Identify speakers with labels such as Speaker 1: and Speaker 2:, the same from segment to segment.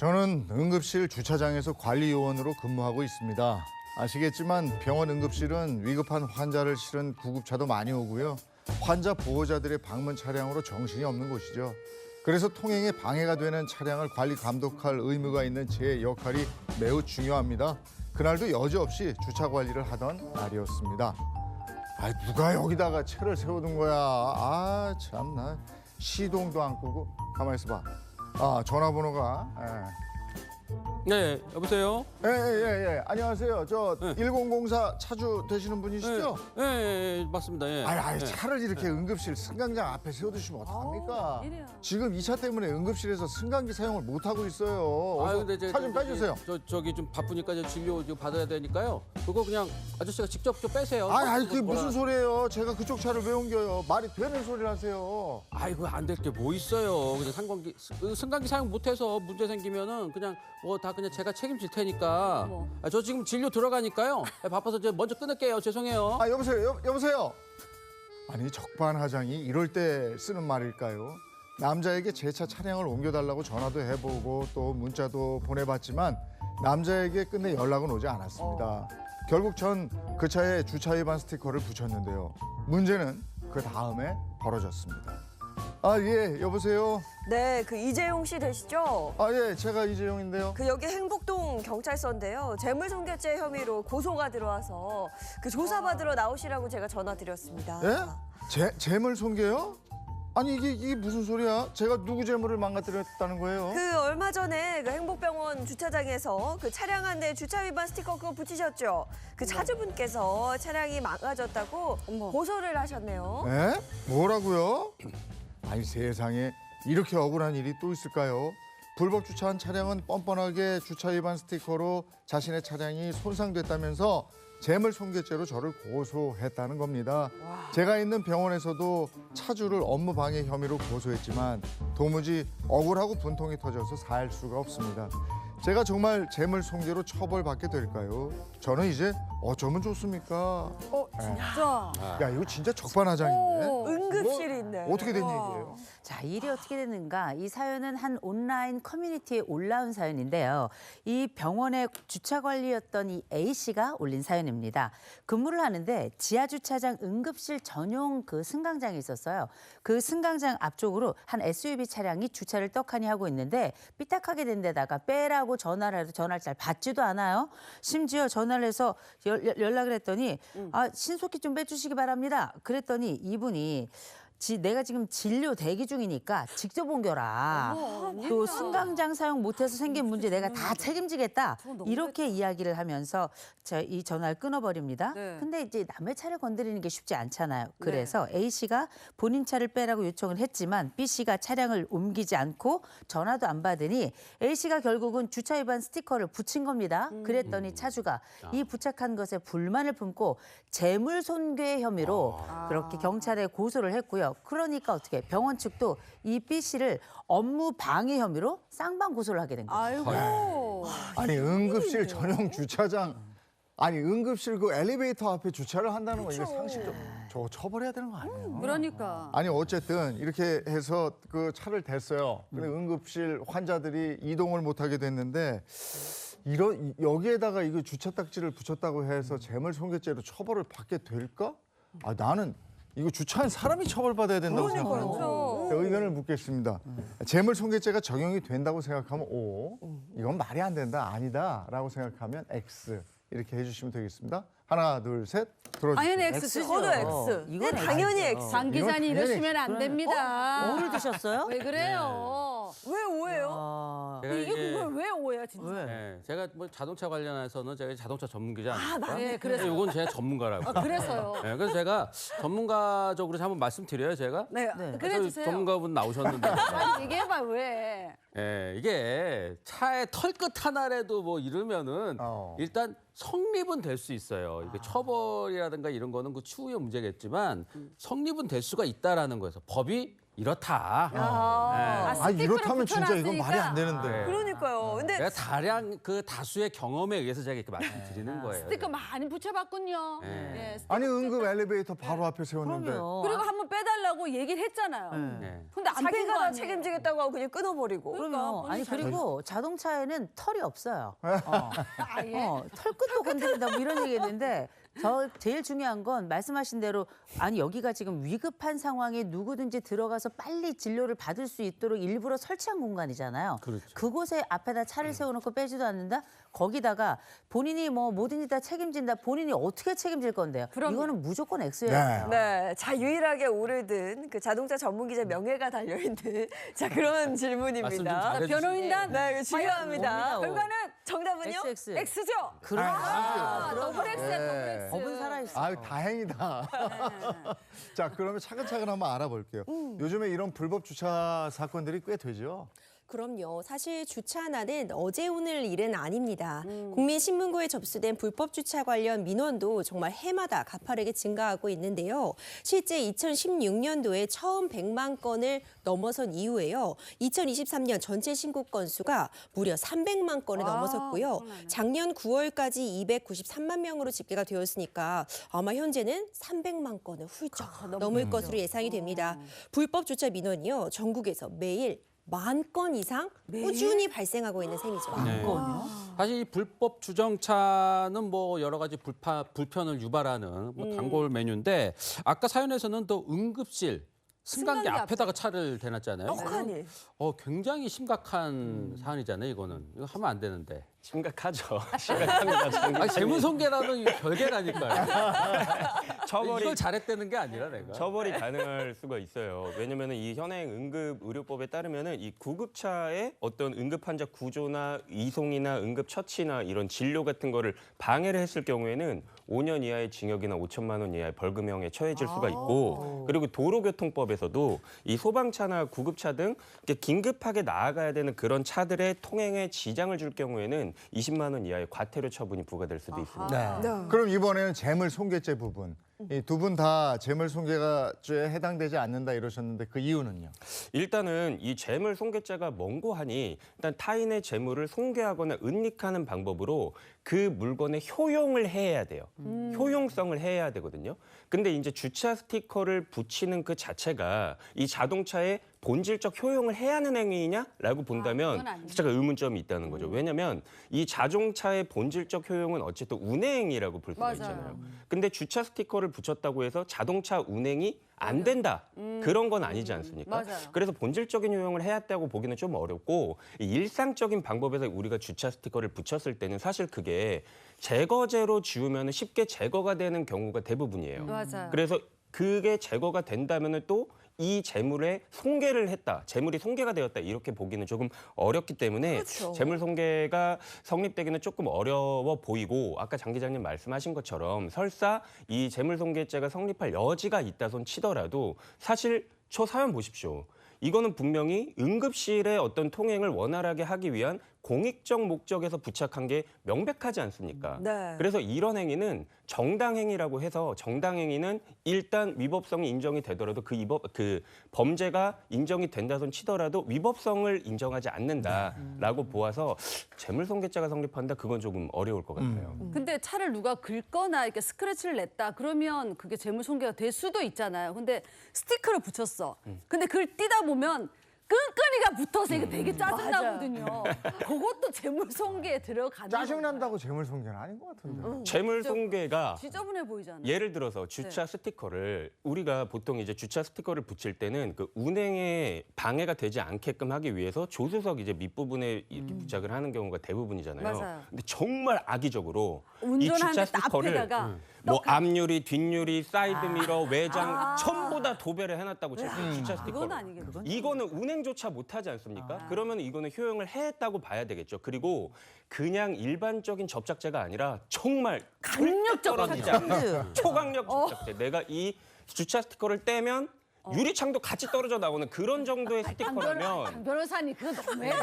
Speaker 1: 저는 응급실 주차장에서 관리요원으로 근무하고 있습니다. 아시겠지만 병원 응급실은 위급한 환자를 실은 구급차도 많이 오고요. 환자 보호자들의 방문 차량으로 정신이 없는 곳이죠. 그래서 통행에 방해가 되는 차량을 관리 감독할 의무가 있는 제 역할이 매우 중요합니다. 그날도 여지없이 주차 관리를 하던 날이었습니다. 누가 여기다가 차를 세워둔 거야. 참나. 시동도 안 끄고. 가만히 있어봐. 전화번호가.
Speaker 2: 네, 여보세요?
Speaker 1: 예. 안녕하세요. 저
Speaker 2: 네.
Speaker 1: 1004 차주 되시는 분이시죠?
Speaker 2: 네, 맞습니다. 예. 네.
Speaker 1: 차를 이렇게 응급실 승강장 앞에 세워두시면 어떡합니까?
Speaker 3: 이래요.
Speaker 1: 지금 이 차 때문에 응급실에서 승강기 사용을 못하고 있어요. 어서 차 좀 빼주세요.
Speaker 2: 저기 좀 바쁘니까 저 진료 좀 받아야 되니까요. 그거 그냥 아저씨가 직접 좀 빼세요.
Speaker 1: 그게 무슨 소리예요? 제가 그쪽 차를 왜 옮겨요? 말이 되는 소리를 하세요.
Speaker 2: 아이고, 안 될 게 뭐 있어요. 그냥 승강기 사용 못해서 문제 생기면은 그냥 뭐 다 그냥 제가 책임질 테니까.
Speaker 3: 어머.
Speaker 2: 저 지금 진료 들어가니까요. 바빠서 제가 먼저 끊을게요. 죄송해요.
Speaker 1: 여보세요. 여보세요. 아니 적반하장이 이럴 때 쓰는 말일까요? 남자에게 제 차 차량을 옮겨달라고 전화도 해보고 또 문자도 보내봤지만 남자에게 끝내 연락은 오지 않았습니다. 결국 전 그 차에 주차 위반 스티커를 붙였는데요. 문제는 그 다음에 벌어졌습니다. 예, 여보세요.
Speaker 4: 네, 그 이재용 씨 되시죠?
Speaker 1: 예, 제가 이재용인데요.
Speaker 4: 그 여기 행복동 경찰서인데요. 재물손괴죄 혐의로 고소가 들어와서 그 조사받으러 나오시라고 제가 전화 드렸습니다.
Speaker 1: 예? 재물 손괴요? 아니 이게 무슨 소리야? 제가 누구 재물을 망가뜨렸다는 거예요?
Speaker 4: 그 얼마 전에 그 행복병원 주차장에서 그 차량 한 대 주차 위반 스티커 그거 붙이셨죠? 그 차주분께서 차량이 망가졌다고 고소를 하셨네요.
Speaker 1: 에? 뭐라고요? 아니 세상에 이렇게 억울한 일이 또 있을까요? 불법 주차한 차량은 뻔뻔하게 주차 위반 스티커로 자신의 차량이 손상됐다면서 재물손괴죄로 저를 고소했다는 겁니다. 제가 있는 병원에서도 차주를 업무 방해 혐의로 고소했지만 도무지 억울하고 분통이 터져서 살 수가 없습니다. 제가 정말 재물손괴로 처벌받게 될까요? 저는 이제 어쩌면 좋습니까?
Speaker 3: 진짜.
Speaker 1: 야 이거 진짜 적반하장인데?
Speaker 4: 응급실이 있네.
Speaker 1: 어떻게 된 일이에요?
Speaker 5: 자, 일이 어떻게 됐는가? 이 사연은 한 온라인 커뮤니티에 올라온 사연인데요. 이 병원의 주차 관리였던 이 A 씨가 올린 사연입니다. 근무를 하는데 지하 주차장 응급실 전용 그 승강장이 있었어요. 그 승강장 앞쪽으로 한 SUV 차량이 주차를 떡하니 하고 있는데 삐딱하게 된 데다가 빼라고 전화를 해도 전화를 잘 받지도 않아요. 심지어 전화를 해서 연락을 했더니 신속히 좀 빼주시기 바랍니다. 그랬더니 이분이 내가 지금 진료 대기 중이니까 직접 옮겨라. 또 승강장 사용 못해서 생긴 문제 내가 다 책임지겠다. 이렇게 이야기를 하면서 이 전화를 끊어버립니다.
Speaker 3: 네.
Speaker 5: 근데 이제 남의 차를 건드리는 게 쉽지 않잖아요. 그래서 A 씨가 본인 차를 빼라고 요청을 했지만 B 씨가 차량을 옮기지 않고 전화도 안 받으니 A 씨가 결국은 주차 위반 스티커를 붙인 겁니다. 그랬더니 차주가 이 부착한 것에 불만을 품고 재물손괴 혐의로 그렇게 경찰에 고소를 했고요. 그러니까 어떻게 병원 측도 이 B 씨를 업무 방해 혐의로 쌍방 고소를 하게 된 거예요.
Speaker 3: 아이고.
Speaker 1: 아니 응급실 전용 주차장 응급실 그 엘리베이터 앞에 주차를 한다는 거 이게 상식적 저거 처벌해야 되는 거 아니에요?
Speaker 3: 그러니까.
Speaker 1: 아니 어쨌든 이렇게 해서 그 차를 댔어요. 근데 응급실 환자들이 이동을 못 하게 됐는데 여기에다가 이거 주차 딱지를 붙였다고 해서 재물손괴죄로 처벌을 받게 될까? 나는 이거 주차한 사람이 처벌받아야 된다고 생각해요.
Speaker 3: 그렇죠.
Speaker 1: 의견을 묻겠습니다. 재물손괴죄가 적용이 된다고 생각하면 O, 이건 말이 안 된다, 아니다라고 생각하면 X 이렇게 해주시면 되겠습니다. 하나, 둘, 셋, 들어주세요.
Speaker 3: 당연히 X죠.
Speaker 4: 저도 X.
Speaker 5: 이건
Speaker 4: 네, 당연히
Speaker 5: X죠.
Speaker 4: X.
Speaker 3: 장 기자님
Speaker 1: 이건
Speaker 3: 이러시면 안 됩니다.
Speaker 5: 오를 드셨어요?
Speaker 3: 왜 그래요?
Speaker 4: 왜 오해요?
Speaker 2: 제가
Speaker 3: 이게 그걸 왜 오해야 진짜?
Speaker 5: 왜?
Speaker 2: 네, 제가 뭐 자동차 관련해서는 제가 자동차 전문 기자 아닙니까?
Speaker 3: 네, 그래서.
Speaker 2: 이건 제가 전문가라고.
Speaker 3: 그래서요.
Speaker 2: 네, 그래서 제가 전문가적으로 한번 말씀드려요, 제가.
Speaker 3: 네,
Speaker 5: 네.
Speaker 3: 그래 주세요.
Speaker 2: 전문가분 나오셨는데.
Speaker 3: 빨리 얘기해봐 왜?
Speaker 2: 예, 이게 차의 털끝 하나라도 뭐 이러면은 일단 성립은 될 수 있어요. 이게 처벌이라든가 이런 거는 그 추후의 문제겠지만 성립은 될 수가 있다라는 거에서 법이 이렇다.
Speaker 4: 아.
Speaker 1: 아 이렇다면 진짜 이건
Speaker 3: 붙여놨으니까.
Speaker 1: 말이 안 되는데.
Speaker 2: 네.
Speaker 4: 그러니까요. 근데
Speaker 2: 내가 다량 그 다수의 경험에 의해서 제가 이렇게 말씀드리는 거예요.
Speaker 3: 스티커 많이 붙여봤군요.
Speaker 2: 네.
Speaker 3: 예, 스티커
Speaker 1: 아니 응급 엘리베이터 바로 앞에 세웠는데.
Speaker 5: 그럼요.
Speaker 3: 그리고 한번 빼달라고 얘기를 했잖아요.
Speaker 2: 네.
Speaker 3: 근데 안 뺀 거
Speaker 4: 자기가 다
Speaker 3: 아니에요.
Speaker 4: 책임지겠다고 하고 그냥 끊어버리고.
Speaker 5: 그럼요. 아니 그리고 자동차에는 털이 없어요.
Speaker 3: 아예.
Speaker 5: 털 끝도 건드린다 뭐 이런 얘기했는데 저 제일 중요한 건 말씀하신 대로 아니 여기가 지금 위급한 상황에 누구든지 들어가서 빨리 진료를 받을 수 있도록 일부러 설치한 공간이잖아요.
Speaker 2: 그렇죠.
Speaker 5: 그곳에 앞에다 차를 세워놓고 빼지도 않는다. 거기다가 본인이 뭐 뭐든지 다 책임진다. 본인이 어떻게 책임질 건데요?
Speaker 3: 그럼요.
Speaker 5: 이거는 무조건 X예요.
Speaker 4: 네, 자 유일하게 오르든 그 자동차 전문 기자 명예가 달려 있는 자 그런
Speaker 2: 말씀 좀
Speaker 4: 질문입니다.
Speaker 2: 잘해주세요.
Speaker 3: 변호인단
Speaker 4: 네, 이거 중요합니다.
Speaker 5: 뭡니다.
Speaker 4: 결과는 정답은요?
Speaker 5: XX.
Speaker 4: X죠.
Speaker 5: 그럼
Speaker 3: 더블 X야, 더블 X.
Speaker 5: 법은 살아있어.
Speaker 1: 아유 다행이다. 자 그러면 차근차근 한번 알아볼게요. 요즘에 이런 불법 주차 사건들이 꽤 되죠.
Speaker 6: 그럼요. 사실 주차난은 어제 오늘 일은 아닙니다. 국민신문고에 접수된 불법 주차 관련 민원도 정말 해마다 가파르게 증가하고 있는데요. 실제 2016년도에 처음 100만 건을 넘어선 이후에요. 2023년 전체 신고 건수가 무려 300만 건을 넘어섰고요. 작년 9월까지 293만 명으로 집계가 되었으니까 아마 현재는 300만 건을 훌쩍 넘을 것으로 예상이 됩니다. 불법 주차 민원이요. 전국에서 매일 10,000건 이상 꾸준히 발생하고 있는 셈이죠.
Speaker 2: 네. 사실 이 불법 주정차는 뭐 여러 가지 불편을 유발하는 뭐 단골 메뉴인데 아까 사연에서는 또 응급실 승강기 앞에다가 차를 대놨잖아요.
Speaker 4: 떡하니.
Speaker 2: 굉장히 심각한 사안이잖아요. 이거는 이거 하면 안 되는데.
Speaker 7: 심각하죠. 심각합니다.
Speaker 2: 아니, 재무손괴라는 이게 별개라니까요.
Speaker 7: 처벌이
Speaker 2: 이걸 잘했다는 게 아니라 내가.
Speaker 7: 처벌이 가능할 수가 있어요. 왜냐면은 이 현행 응급의료법에 따르면은 이 구급차의 어떤 응급 환자 구조나 이송이나 응급 처치나 이런 진료 같은 거를 방해를 했을 경우에는 5년 이하의 징역이나 5천만 원 이하의 벌금형에 처해질 수가 있고 그리고 도로교통법에서도 이 소방차나 구급차 등 이렇게 긴급하게 나아가야 되는 그런 차들의 통행에 지장을 줄 경우에는 20만 원 이하의 과태료 처분이 부과될 수도 있습니다.
Speaker 4: 네.
Speaker 1: 그럼 이번에는 재물손괴죄 부분. 두 분 다 재물손괴죄에 해당되지 않는다 이러셨는데 그 이유는요?
Speaker 7: 일단은 이 재물 손괴죄가 뭔고 하니 일단 타인의 재물을 손괴하거나 은닉하는 방법으로 그 물건의 효용을 해야 돼요. 효용성을 해야 되거든요. 근데 이제 주차 스티커를 붙이는 그 자체가 이 자동차의 본질적 효용을 해야 하는 행위냐라고 본다면
Speaker 3: 그건 아니에요.
Speaker 7: 살짝 의문점이 있다는 거죠. 왜냐하면 이 자동차의 본질적 효용은 어쨌든 운행이라고 볼 수가
Speaker 3: 맞아요.
Speaker 7: 있잖아요. 근데 주차 스티커를 붙였다고 해서 자동차 운행이 안 된다. 그런 건 아니지 않습니까?
Speaker 3: 맞아요.
Speaker 7: 그래서 본질적인 효용을 해야 했다고 보기는 좀 어렵고 이 일상적인 방법에서 우리가 주차 스티커를 붙였을 때는 사실 그게 제거제로 지우면 쉽게 제거가 되는 경우가 대부분이에요.
Speaker 3: 맞아요.
Speaker 7: 그래서 그게 제거가 된다면은 또 이 재물에 손괴를 했다, 재물이 손괴가 되었다 이렇게 보기는 조금 어렵기 때문에
Speaker 4: 그렇죠.
Speaker 7: 재물 손괴가 성립되기는 조금 어려워 보이고 아까 장 기자님 말씀하신 것처럼 설사 이 재물 손괴죄가 성립할 여지가 있다 손 치더라도 사실 저 사연 보십시오. 이거는 분명히 응급실의 어떤 통행을 원활하게 하기 위한 공익적 목적에서 부착한 게 명백하지 않습니까?
Speaker 4: 네.
Speaker 7: 그래서 이런 행위는 정당행위라고 해서 정당행위는 일단 위법성이 인정이 되더라도 그 범죄가 인정이 된다 손 치더라도 위법성을 인정하지 않는다라고 보아서 재물손괴죄가 성립한다 그건 조금 어려울 것 같아요.
Speaker 3: 근데 차를 누가 긁거나 이렇게 스크래치를 냈다 그러면 그게 재물손괴가 될 수도 있잖아요. 근데 스티커를 붙였어. 근데 그걸 띄다 보면 끈끈이가 붙어서 이게 되게 짜증나거든요. 그것도 재물손괴에 들어가는
Speaker 1: 짜증난다고 재물손괴는 아닌 것 같은데.
Speaker 7: 재물손괴가
Speaker 3: 지저분해 보이잖아요.
Speaker 7: 예를 들어서 주차 스티커를 우리가 보통 이제 주차 스티커를 붙일 때는 그 운행에 방해가 되지 않게끔 하기 위해서 조수석 이제 밑부분에 이렇게 부착을 하는 경우가 대부분이잖아요.
Speaker 3: 맞아요.
Speaker 7: 근데 정말 악의적으로 이 주차
Speaker 3: 운전하는데
Speaker 7: 스티커를
Speaker 3: 앞에다가
Speaker 7: 뭐 앞유리, 뒷유리, 사이드미러, 외장 전부 다 도배를 해놨다고 쳐요. 주차 스티커로.
Speaker 3: 그건 아니겠죠.
Speaker 7: 이거는 운행조차 못하지 않습니까? 그러면 이거는 효용을 했다고 봐야 되겠죠. 그리고 그냥 일반적인 접착제가 아니라 정말
Speaker 3: 강력적
Speaker 7: 떨어지지 않는 초강력 접착제. 내가 이 주차 스티커를 떼면 유리창도 같이 떨어져 나오는 그런 정도의
Speaker 3: 장
Speaker 7: 스티커라면
Speaker 3: 변호사님 그건 너무했다.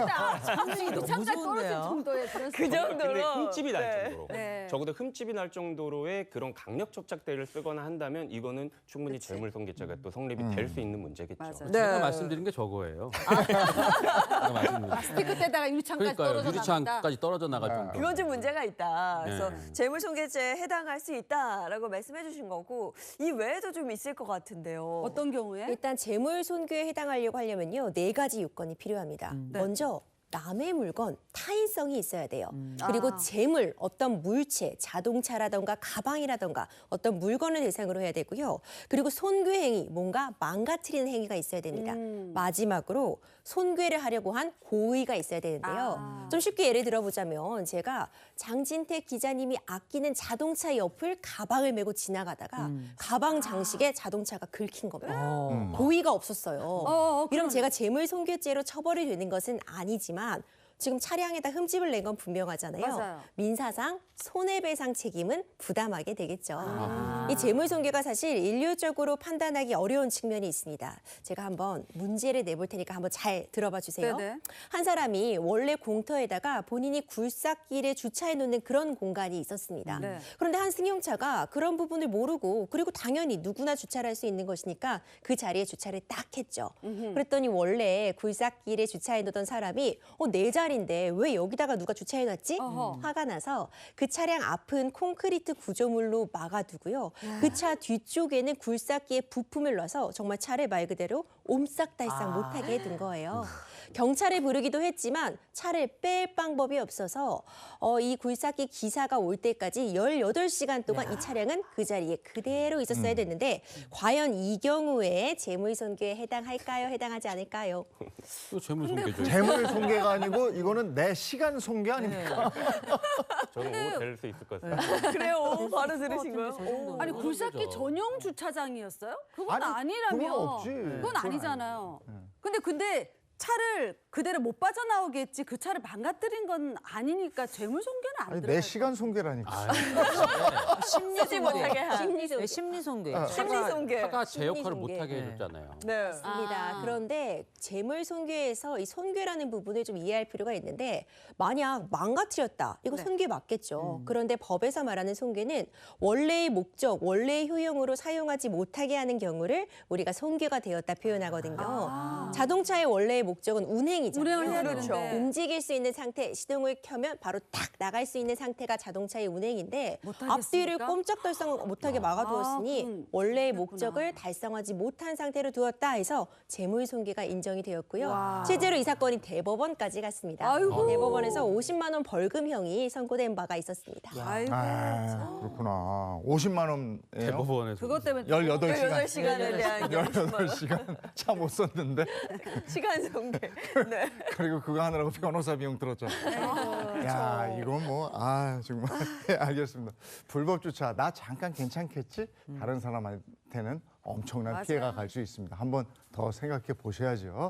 Speaker 3: 유리창까지 떨어질
Speaker 5: 무서운데요?
Speaker 3: 정도의 그런
Speaker 4: 그 정도로.
Speaker 7: 근데 흠집이 날
Speaker 4: 네.
Speaker 7: 정도로
Speaker 3: 네.
Speaker 7: 적어도 흠집이 날 정도로의 그런 강력 접착제를 쓰거나 한다면 이거는 충분히 재물손괴죄가 또 성립이 될 수 있는 문제겠죠.
Speaker 3: 맞아.
Speaker 4: 네.
Speaker 2: 제가 말씀드린 게 저거예요. 제가 말씀드린
Speaker 3: 스티커 때다가 유리창까지
Speaker 2: 그러니까요.
Speaker 3: 떨어져 나간다.
Speaker 2: 유리창까지 떨어져 나갈 정도.
Speaker 4: 그건 좀 문제가 있다. 그래서
Speaker 2: 네.
Speaker 4: 재물손괴죄에 해당할 수 있다라고 말씀해 주신 거고 이 외에도 좀 있을 것 같은데요.
Speaker 3: 어떤 경우에?
Speaker 6: 일단 재물 손괴에 해당하려고 하려면요 4가지 요건이 필요합니다. 먼저 남의 물건 타인성이 있어야 돼요. 그리고
Speaker 3: 아.
Speaker 6: 재물, 어떤 물체, 자동차라던가 가방이라던가 어떤 물건을 대상으로 해야 되고요. 그리고 손괴 행위, 뭔가 망가뜨리는 행위가 있어야 됩니다. 마지막으로 손괴를 하려고 한 고의가 있어야 되는데요.
Speaker 3: 아.
Speaker 6: 좀 쉽게 예를 들어보자면 제가 장진택 기자님이 아끼는 자동차 옆을 가방을 메고 지나가다가 가방 장식에 자동차가 긁힌 겁니다. 고의가 없었어요. 이러면 제가 재물손괴죄로 처벌이 되는 것은 아니지만 지금 차량에다 흠집을 낸 건 분명하잖아요.
Speaker 3: 맞아요.
Speaker 6: 민사상 손해배상 책임은 부담하게 되겠죠. 이 재물손괴가 사실 일률적으로 판단하기 어려운 측면이 있습니다. 제가 한번 문제를 내볼 테니까 한번 잘 들어봐 주세요.
Speaker 3: 네네.
Speaker 6: 한 사람이 원래 공터에다가 본인이 굴삭기를 주차해 놓는 그런 공간이 있었습니다.
Speaker 3: 네.
Speaker 6: 그런데 한 승용차가 그런 부분을 모르고 그리고 당연히 누구나 주차를 할 수 있는 것이니까 그 자리에 주차를 딱 했죠. 그랬더니 원래 굴삭기를 주차해 놓던 사람이 내 자리인데 왜 여기다가 누가 주차해 놨지?
Speaker 3: 어허.
Speaker 6: 화가 나서 그 차량 앞은 콘크리트 구조물로 막아두고요. 그 차 뒤쪽에는 굴삭기에 부품을 놔서 정말 차를 말 그대로 옴싹달싹 못하게 해둔 거예요. 경찰을 부르기도 했지만 차를 뺄 방법이 없어서 이 굴삭기 기사가 올 때까지 18시간 동안 이 차량은 그 자리에 그대로 있었어야 됐는데 과연 이 경우에 재물손괴에 해당할까요? 해당하지 않을까요?
Speaker 2: 또 재물손괴죠.
Speaker 1: 재물 손괴가 아니고 이거는 내 시간 손괴 아닙니까?
Speaker 7: 저는 될 수 있을 것 같습니다.
Speaker 4: 그래요. 바로 들으신 거예요. 오.
Speaker 3: 아니 굴삭기
Speaker 2: 그거죠.
Speaker 3: 전용 주차장이었어요? 그건
Speaker 1: 아니,
Speaker 3: 아니라면
Speaker 1: 그건 없지.
Speaker 3: 그건
Speaker 1: 그건
Speaker 3: 아니잖아요. 근데 차를 그대로 못 빠져나오게 했지 그 차를 망가뜨린 건 아니니까 재물손괴는 안
Speaker 1: 아니
Speaker 3: 들어가요.
Speaker 1: 내 시간 손괴라니까.
Speaker 5: 심리
Speaker 4: 쓰지 못하게 한.
Speaker 6: 심리손괴.
Speaker 5: 심리 손괴.
Speaker 4: 심리손괴.
Speaker 2: 차가 제 역할을
Speaker 6: 심리손괴.
Speaker 2: 못하게
Speaker 5: 네.
Speaker 2: 해줬잖아요.
Speaker 4: 네.
Speaker 6: 맞습니다.
Speaker 3: 아.
Speaker 6: 그런데 재물손괴에서 이 손괴라는 부분을 좀 이해할 필요가 있는데 만약 망가뜨렸다. 이거
Speaker 3: 네.
Speaker 6: 손괴 맞겠죠. 그런데 법에서 말하는 손괴는 원래의 목적, 원래의 효용으로 사용하지 못하게 하는 경우를 우리가 손괴가 되었다 표현하거든요. 자동차의 원래의 목적은 운행이잖아요.
Speaker 3: 운행을 해야
Speaker 4: 그렇죠.
Speaker 3: 되는데.
Speaker 6: 움직일 수 있는 상태, 시동을 켜면 바로 딱 나갈 수 있는 상태가 자동차의 운행인데
Speaker 3: 못하겠습니까?
Speaker 6: 앞뒤를 꼼짝달싹 못하게 막아두었으니
Speaker 3: 그건
Speaker 6: 원래의
Speaker 3: 그렇구나.
Speaker 6: 목적을 달성하지 못한 상태로 두었다 해서 재물손괴가 인정이 되었고요.
Speaker 3: 와.
Speaker 6: 실제로 이 사건이 대법원까지 갔습니다.
Speaker 3: 아이고.
Speaker 6: 대법원에서 50만 원 벌금형이 선고된 바가 있었습니다.
Speaker 3: 아이고.
Speaker 1: 아, 그렇구나. 50만 원이에요.
Speaker 2: 대법원에서.
Speaker 3: 그것 때문에
Speaker 1: 18시간.
Speaker 4: 18시간에 대한
Speaker 1: 18시간 차 못 썼는데
Speaker 4: 시간 손괴. 네.
Speaker 1: 그리고 그거 하느라고 변호사 비용 들었잖아. 야, 이건 뭐 정말 네, 알겠습니다. 불법 주차 나 잠깐 괜찮겠지? 다른 사람한테는 엄청난
Speaker 3: 맞아요.
Speaker 1: 피해가 갈 수 있습니다. 한번 더 생각해 보셔야죠.